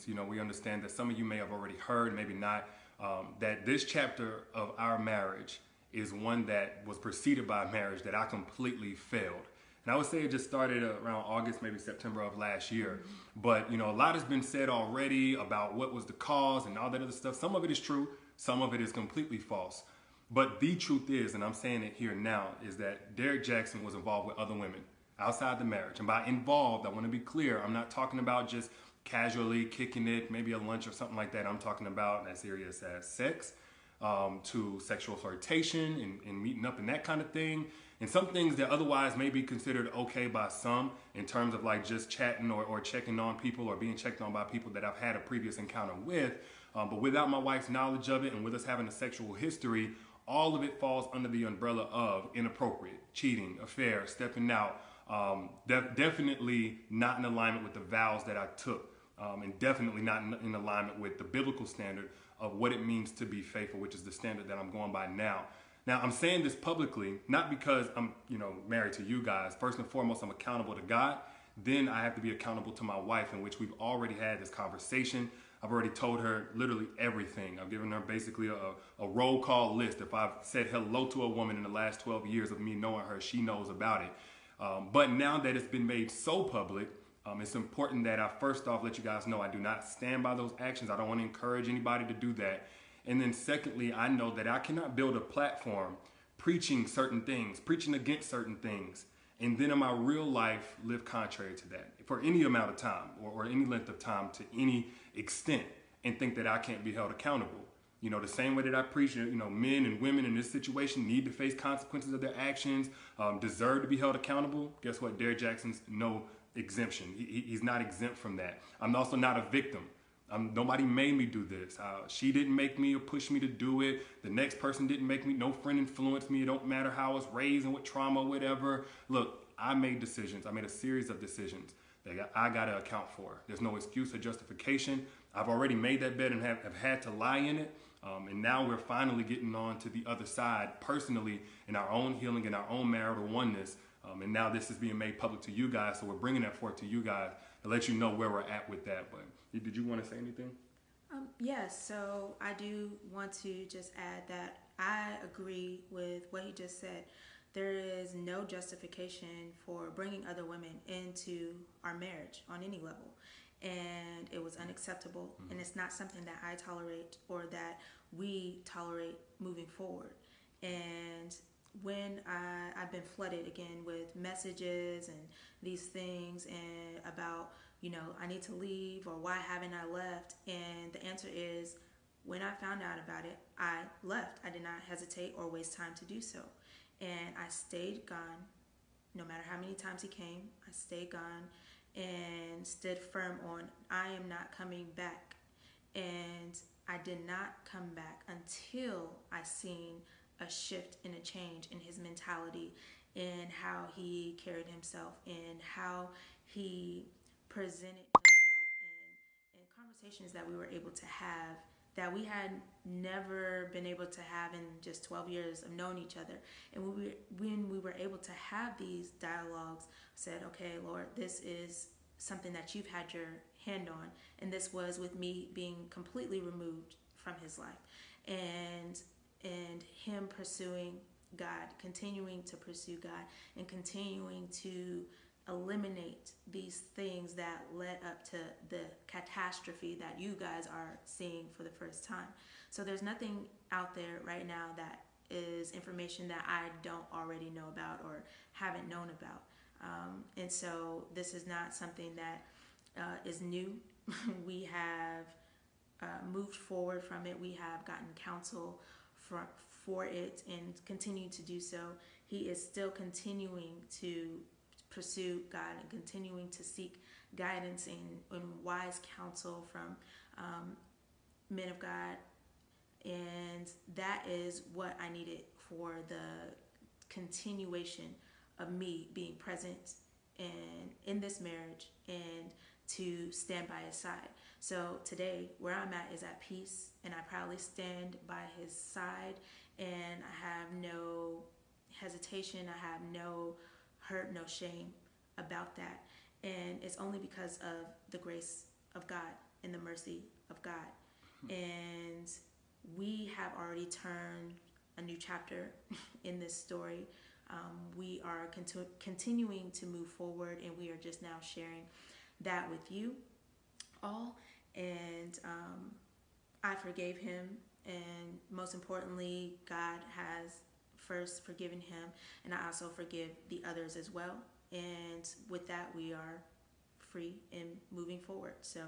greetings. You know, we understand that some of you may have already heard, maybe not, that this chapter of our marriage is one that was preceded by a marriage that I completely failed. And I would say it just started around August, maybe September of last year. But, you know, a lot has been said already about what was the cause and all that other stuff. Some of it is true, some of it is completely false. But the truth is, and I'm saying it here now, is that Derrick Jackson was involved with other women outside the marriage. And by involved, I want to be clear, I'm not talking about just casually kicking it, maybe a lunch or something like that. I'm talking about as serious as sex, to sexual flirtation and meeting up and that kind of thing. And some things that otherwise may be considered okay by some in terms of like just chatting or checking on people or being checked on by people that I've had a previous encounter with. But without my wife's knowledge of it and with us having a sexual history, all of it falls under the umbrella of inappropriate, cheating, affair, stepping out, definitely not in alignment with the vows that I took, and definitely not in alignment with the biblical standard of what it means to be faithful, which is the standard that I'm going by now. Now, I'm saying this publicly, not because I'm, married to you guys. First and foremost, I'm accountable to God. Then I have to be accountable to my wife, in which we've already had this conversation. I've already told her literally everything. I've given her basically a roll call list. If I've said hello to a woman in the last 12 years of me knowing her, she knows about it. But now that it's been made so public, it's important that I first off let you guys know I do not stand by those actions. I don't want to encourage anybody to do that. And then secondly, I know that I cannot build a platform preaching certain things, preaching against certain things, and then in my real life live contrary to that for any amount of time or any length of time to any extent and think that I can't be held accountable. The same way that I preach, men and women in this situation need to face consequences of their actions, deserve to be held accountable. Guess what? Derrick Jackson's no exemption. He's not exempt from that. I'm also not a victim. Nobody made me do this. She didn't make me or push me to do it. The next person didn't make me. No friend influenced me. It don't matter how I was raised and what trauma, whatever. Look, I made decisions. I made a series of decisions that I got to account for. There's no excuse or justification. I've already made that bed and have had to lie in it. And now we're finally getting on to the other side personally in our own healing and our own marital oneness. And now this is being made public to you guys. So we're bringing that forth to you guys to let you know where we're at with that. But did you want to say anything? Yes, so I do want to just add that I agree with what he just said. There is no justification for bringing other women into our marriage on any level. And it was unacceptable. And it's not something that I tolerate or that we tolerate moving forward. And when I've been flooded again with messages and these things and about, I need to leave or why haven't I left? And the answer is, when I found out about it, I left. I did not hesitate or waste time to do so. And I stayed gone. No matter how many times he came, I stayed gone and stood firm on, I am not coming back. And I did not come back until I seen a shift and a change in his mentality, in how he carried himself, in how he presented himself, and conversations that we were able to have that we had never been able to have in just 12 years of knowing each other. And when we were able to have these dialogues, said, okay, Lord, this is something that you've had your hand on. And this was with me being completely removed from his life. And him pursuing God, continuing to pursue God, and continuing to eliminate these things that led up to the catastrophe that you guys are seeing for the first time. So there's nothing out there right now that is information that I don't already know about or haven't known about. And so this is not something that is new. We have moved forward from it. We have gotten counsel for it and continue to do so. He is still continuing to pursue God and continuing to seek guidance and wise counsel from men of God. And that is what I needed for the continuation of me being present in this marriage and to stand by his side. So today, where I'm at is at peace, and I proudly stand by his side, and I have no hesitation, I have no hurt, no shame about that. And it's only because of the grace of God in the mercy of God. And we have already turned a new chapter in this story. We are continuing to move forward, and we are just now sharing that with you all. And I forgave him, and most importantly, God has first forgiven him, and I also forgive the others as well. And with that, we are free and moving forward. So